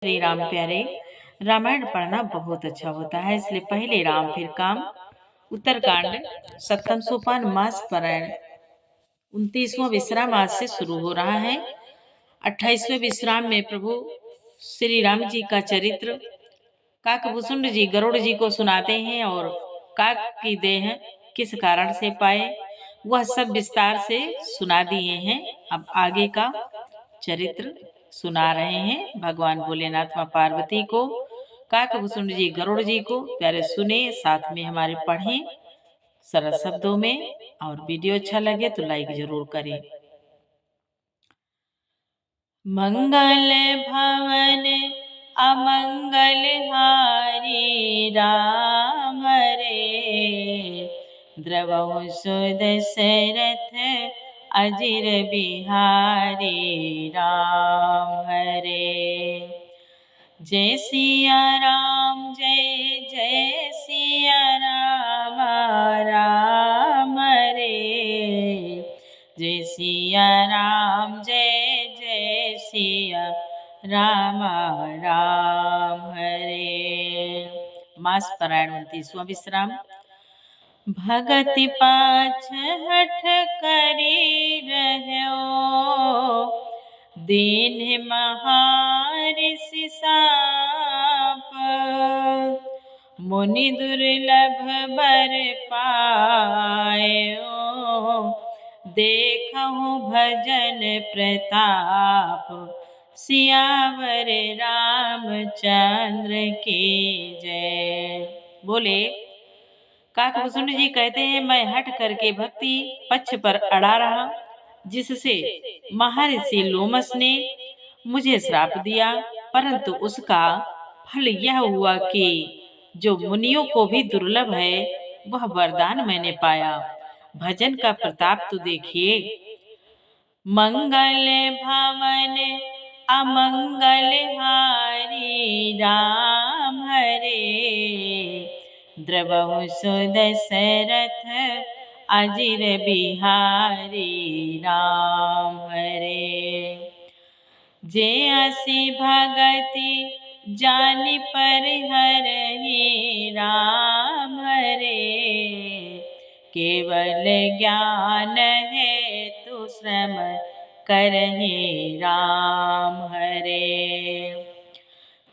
श्री राम प्यारे। रामायण पढ़ना बहुत अच्छा होता है, इसलिए पहले राम फिर काम। उत्तरकांड। सप्तम सोपान मास पारायण 29वां विश्राम आज से शुरू हो रहा है। 28वें विश्राम में प्रभु श्री राम जी का चरित्र काकभूषुंड जी गरुड़ जी को सुनाते हैं और काक की देह किस कारण से पाए वह सब विस्तार से सुना दिए हैं। अब आगे का चरित्र सुना रहे हैं। भगवान भोलेनाथ मां पार्वती को, काकभूषुंड जी गरुड़ जी को प्यारे सुने, साथ में हमारे पढ़ें सरल शब्दों में। और वीडियो अच्छा लगे तो लाइक जरूर करें। मंगल भवन अमंगल हारी राम रे, द्रवहु सुदशरथ अजिर बिहारी राम हरे। जय सिया राम जय जय सिया राम राम रे, जय सिया राम जय जय सिया राम राम हरे। मास पारायण 29वां विश्राम। भगति पाछ हठ करी रहो, दीन महाऋषि साप, मुनि दुर्लभ बर पायो, देखहु भजन प्रताप, सियावर रामचंद्र की जय। बोले काकभूषुंड जी कहते हैं, मैं हट करके भक्ति पक्ष पर अड़ा रहा, जिससे महर्षि लोमस ने मुझे श्राप दिया, परंतु उसका फल यह हुआ कि जो मुनियों को भी दुर्लभ है वह वरदान मैंने पाया। भजन का प्रताप तो देखिए। मंगल भवन अमंगल हारी राम हरे, द्रवहु सुदशरथ अजिर बिहारी राम हरे। जे असी भगति जानि परिहरहि राम हरे, केवल ज्ञान है तु श्रम करहि राम हरे।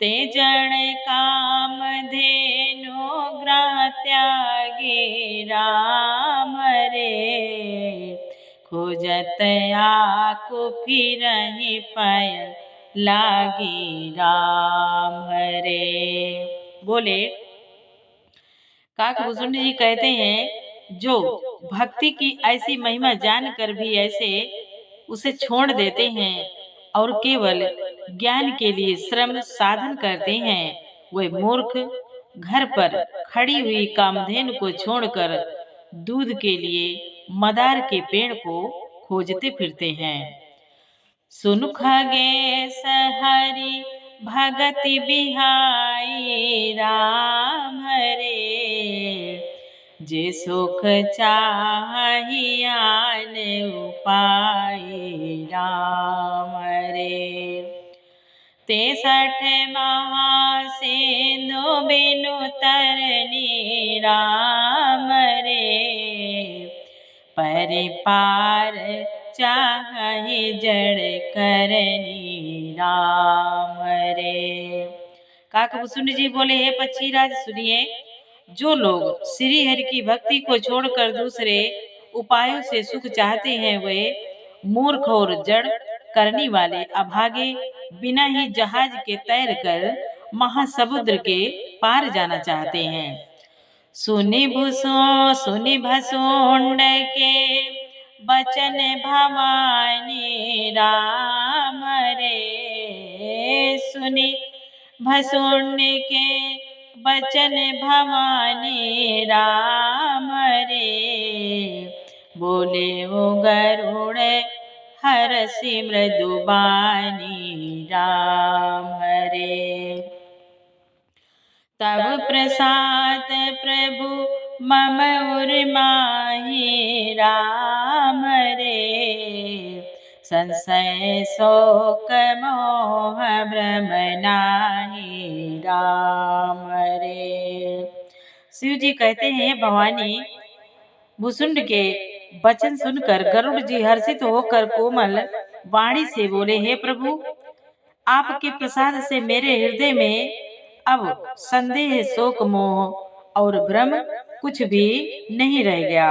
ते जड़ काम धेनु ग्रह त्यागी राम रे, खोजत आकु फिरहि पय लागी राम हरे। बोले काकभूषुंड जी कहते हैं, जो भक्ति की ऐसी महिमा जानकर भी ऐसे उसे छोड़ देते हैं और केवल ज्ञान के लिए श्रम साधन करते हैं, वे मूर्ख घर पर खड़ी हुई कामधेनु को छोड़कर दूध के लिए मदार के पेड़ को खोजते फिरते हैं। सुन खगेश हरि भगति बिहाई राम हरे, जे सुख चाहि आन उपाय राम हरे। 63 महासेनो बिनु तरनी राम रे, परिपार चाहि जड़ करनी राम हरे। काकभूषुंड जी बोले, हे पक्षीराज सुनिए, जो लोग श्री हरि की भक्ति को छोड़कर दूसरे उपायों से सुख चाहते हैं, वे मूर्ख और जड़ करनी वाले अभागे बिना ही जहाज के तैर कर महासमुद्र के पार जाना चाहते हैं। सुनि भसुंड के बचन भवानी राम रे, सुनि भसुंड के बचन भवानी राम रे, बोले वो गरुड़ हरसि मृदुबानी राम हरे। तब प्रसाद प्रभु मम उर माही राम रे, संशय शोक मोह भ्रम नाही राम रे। शिव जी कहते हैं, भवानी भुसुंड के वचन सुनकर गरुड़ जी हर्षित होकर कोमल वाणी से बोले, हे प्रभु, आपके प्रसाद से मेरे हृदय में अब संदेह शोक मोह और भ्रम कुछ भी नहीं रह गया।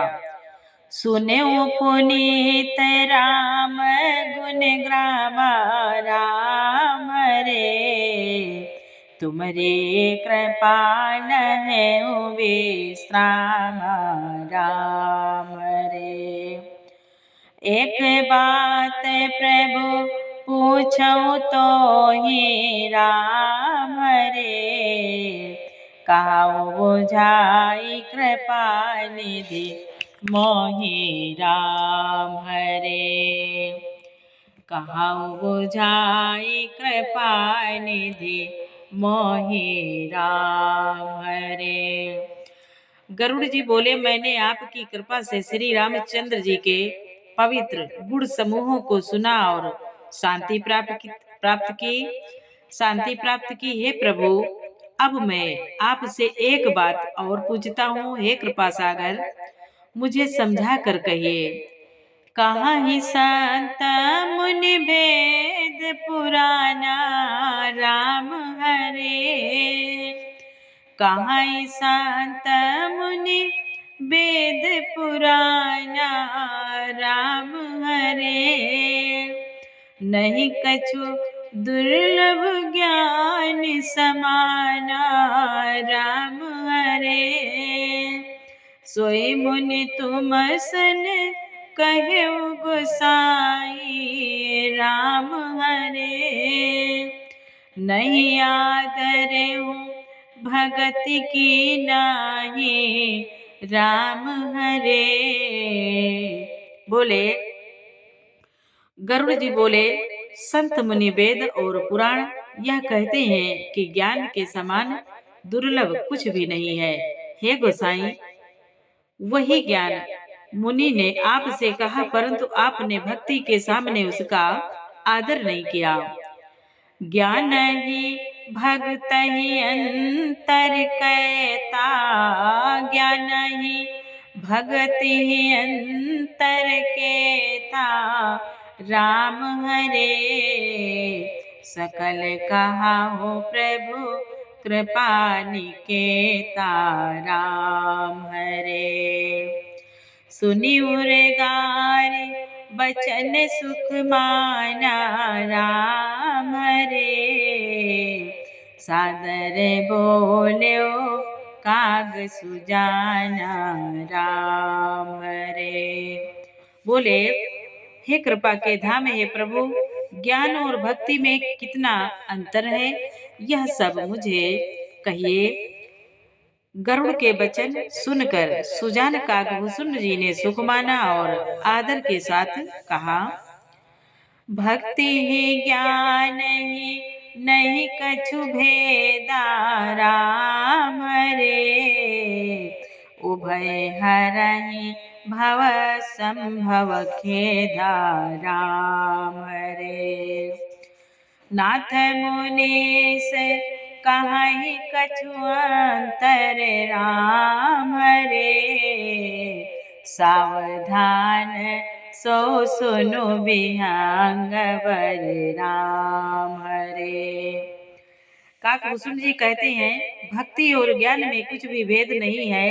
सुने पुनीत राम गुण ग्राम राम रे, तुमरे कृपाल है विश्राम राम रे। एक बात प्रभु पूछो तो ही राम रे, कहो बुझाई कृपा निधि मोहि राम हरे। कहो बुझाई कृपा निधि मोहि राम हरे। गरुड़ जी बोले, मैंने आपकी कृपा से श्री रामचंद्र जी के पवित्र गुण समूहों को सुना और शांति प्राप्त की। हे प्रभु, अब मैं आपसे एक बात और पूछता हूँ। हे कृपा सागर, मुझे समझा कर कहिए, कहाँ ही संत मुनि भेद पुराना राम हरे। कहाँ ही संत मुनि वेद पुराना राम हरे। नहीं कछु दुर्लभ ज्ञान समाना राम हरे। सोई मुनि तुम सन कहे गोसाई राम हरे। नहीं आदर हूँ भगति की नाही राम हरे। बोले, गरुड़ जी बोले, संत मुनि वेद और पुराण यह कहते हैं कि ज्ञान के समान दुर्लभ कुछ भी नहीं है। हे गोसाई, वही ज्ञान मुनि ने आपसे कहा, परंतु आपने भक्ति के सामने उसका आदर नहीं किया। ज्ञान ही भगत ही अंतर कहता, ज्ञान ही भगत ही अंतर कहता राम हरे। सकल कहा हो प्रभु कृपा निकेता राम हरे। सुनी उरगार बचन सुख माना राम हरे। सादर बोल्यो काग सुजाना राम हरे। बोले, हे कृपा के धाम, हे प्रभु, ज्ञान और भक्ति में कितना अंतर है, यह सब मुझे कहिए। गरुड़ के वचन सुनकर सुजान कागभूषण जी ने सुख माना और आदर के साथ कहा, भक्ति ही ज्ञान ही नहीं कछु भेदा राम रे। उभय हरहि भव संभव खेदा राम रे। नाथ मुनीस कहीं कछु अंतर राम रे। सावधान सो सुनु विहंग वर राम हरे। काकभूषण जी कहते हैं, भक्ति और ज्ञान में कुछ भी भेद नहीं है।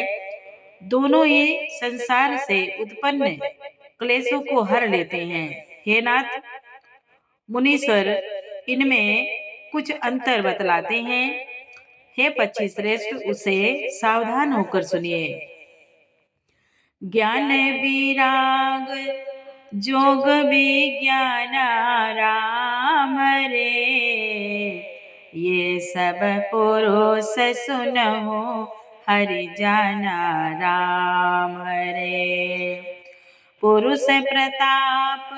दोनों ही संसार से उत्पन्न क्लेशों को हर लेते हैं। हे नाथ मुनीश्वर, इनमें कुछ अंतर बतलाते हैं। हे पक्षी श्रेष्ठ, उसे सावधान होकर सुनिए। ज्ञान विराग जोग विज्ञान राम रे। ये सब पुरुष सुनहो हरि जाना राम रे। पुरुष प्रताप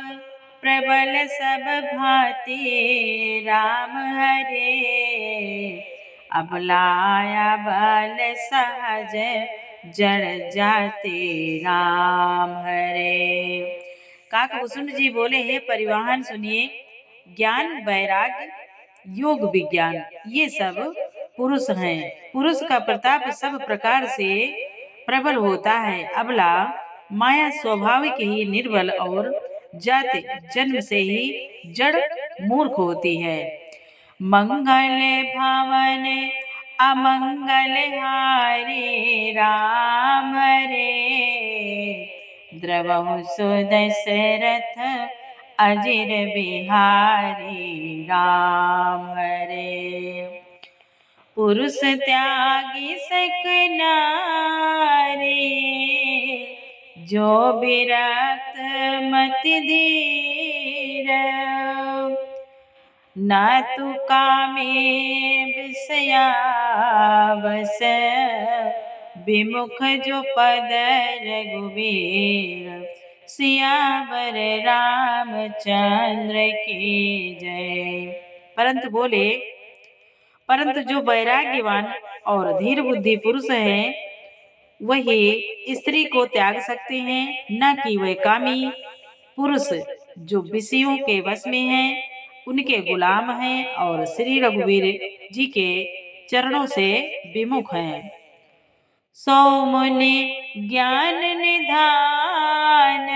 प्रबल सब भांति राम हरे। अबलाया बल सहज जड़ जाते राम हरे। काकभूषुंड जी बोले, हे परिवाहन सुनिए, ज्ञान, वैराग्य, योग, विज्ञान ये सब पुरुष हैं। पुरुष का प्रताप सब प्रकार से प्रबल होता है। अबला माया स्वाभाविक ही निर्बल और जाति जन्म से ही जड़ मूर्ख होती है। मंगल भवन अमंगल हारे राम रे, द्रवहु सुदशरथ अजिर बिहारी राम रे। पुरुष त्यागी सक नारी, जो विरक्त मति धीर, न तु कामे विषया बस, विमुख जो पद रघुवीर, सियावर रामचंद्र की जय। परंतु जो वैराग्यवान और धीर बुद्धि पुरुष है, वही स्त्री को त्याग सकते हैं, न कि वह कामी पुरुष जो विषयों के वश में हैं, उनके गुलाम हैं और श्री रघुवीर जी के चरणों से विमुख हैं। सौ मुनि ज्ञान निधान,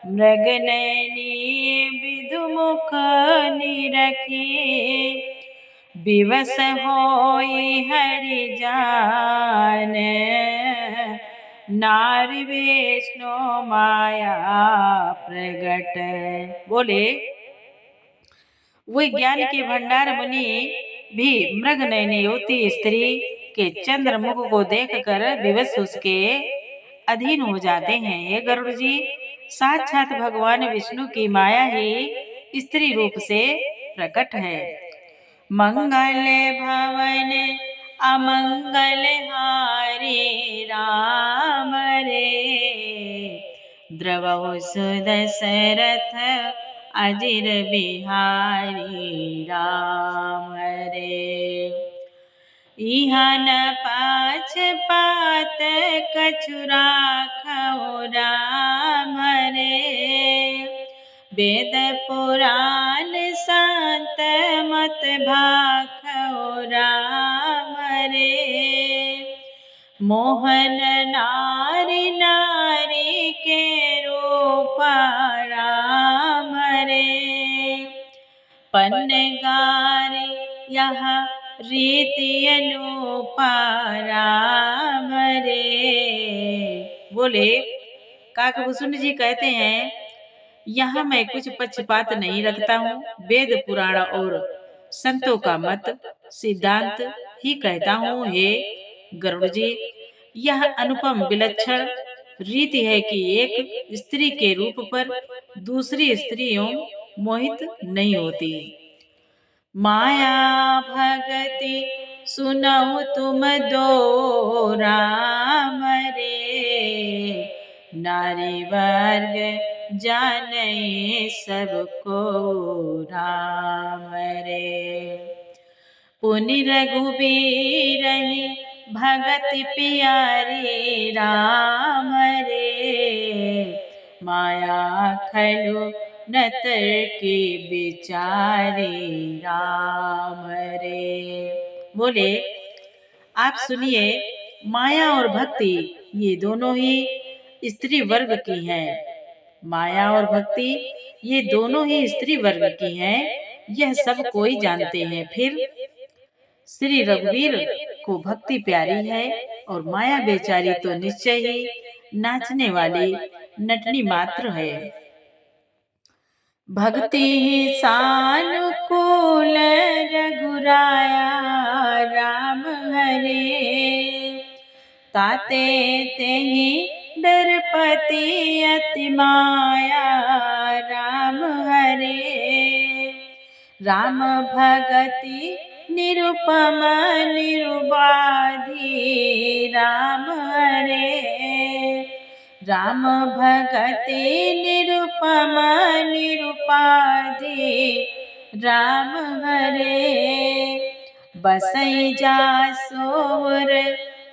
मृगनयनी विदुमुख निरखी, विवश होई हरि जान, नारी विष्णु माया प्रगट। बोले, वही ज्ञान के भंडार मुनि भी मृग नयनी युवती स्त्री के चंद्रमुख को देखकर विवश उसके अधीन हो जाते हैं। हे गरुड़ जी, साक्षात भगवान विष्णु की माया ही स्त्री रूप से प्रकट है। मंगल भवन अमंगल हारे राम रे, द्रवहु सुदशरथ अजिर बिहारी राम रे। इहाँ न पाछ पात कछु राखौ राम रे, वेद पुराण संत मत भाखौ राम रे। मोहन नारी नारी के रूपा राम रे, पन्नगारी यहाँ रीति अनुपा राम रे। बोले, काकभूषुंड जी कहते हैं, यहाँ मैं कुछ पक्षपात नहीं रखता हूँ, वेद पुराण और संतों का मत सिद्धांत ही कहता हूँ। हे गरुड़ जी, यह अनुपम विलक्षण रीति है कि एक स्त्री के रूप पर दूसरी स्त्रियों मोहित नहीं होती। माया भगति सुनहु तुम दो राम रे, नारी वर्ग जाने सबको राम रे। पुनि रघुबीर भगति प्यारी राम रे, माया खलु नतर के बिचारी राम रे। बोले, आप सुनिए, माया और भक्ति ये दोनों ही स्त्री वर्ग की हैं। माया और भक्ति ये दोनों ही स्त्री वर्ग की हैं, यह सब कोई जानते हैं। फिर श्री रघुवीर को भक्ति प्यारी है और माया बेचारी तो निश्चय ही नाचने वाली नटनी मात्र है। भक्ति ही सानुकूल रघुराया राम हरे, ताते तेहि डरपति अति माया राम हरे। राम भगति निरुपम निरुबाधि राम हरे, राम भगति निरुपम निरुपाधि राम हरे। बसई जासुर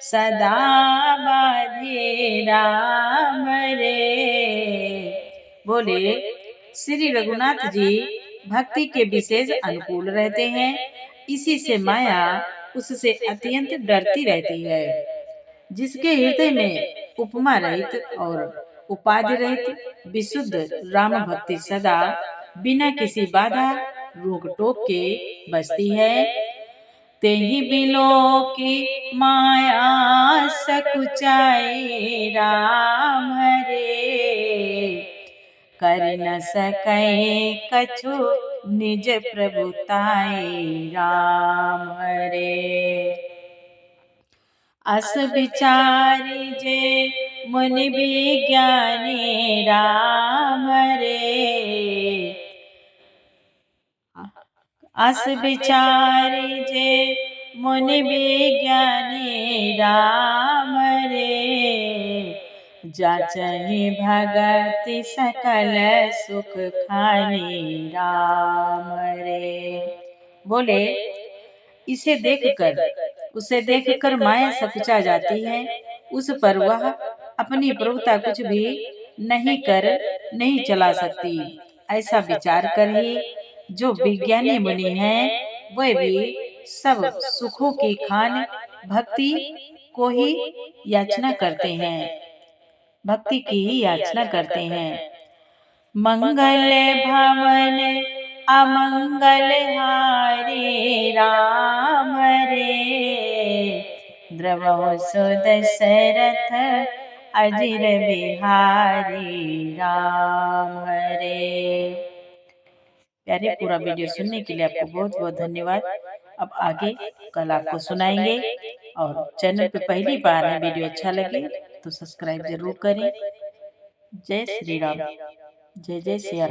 सदा बाधे राम रे, बोले, श्री रघुनाथ जी भक्ति के विशेष अनुकूल रहते हैं। इसी से माया उससे अत्यंत डरती रहती है। जिसके हृदय में उपमा रहित और उपाधि रहित विशुद्ध राम भक्ति सदा बिना किसी बाधा रोक टोक के बसती है, तेहि बिलो की माया सकुचाए राम हरे, कर न सकै कछु निज प्रभुताए राम हरे। अस विचारी जे मुनि विज्ञानी राम रे, अस विचारी जे मुनि विज्ञानी राम रे, जाचहि भगति सकल सुख खानी राम रे। बोले, उसे देखकर माया सकुचा जाती है। उस पर वह अपनी प्रभुता कुछ भी नहीं चला सकती। ऐसा विचार कर ही जो विज्ञानी मुनि हैं, वे भी सब सुखों की खान भक्ति को ही याचना करते हैं, भक्ति की ही याचना करते हैं। मंगल भवन अमंगल हारे राम रे, द्रवहु सुदशरथ अजिर बिहारी राम रे। प्यारे, पूरा वीडियो सुनने के लिए आपको बहुत बहुत धन्यवाद। अब आगे कल आपको सुनाएंगे। और चैनल पे पहली बार है, वीडियो अच्छा लगे तो सब्सक्राइब जरूर करें। जय श्री राम, जय जय श्री राम।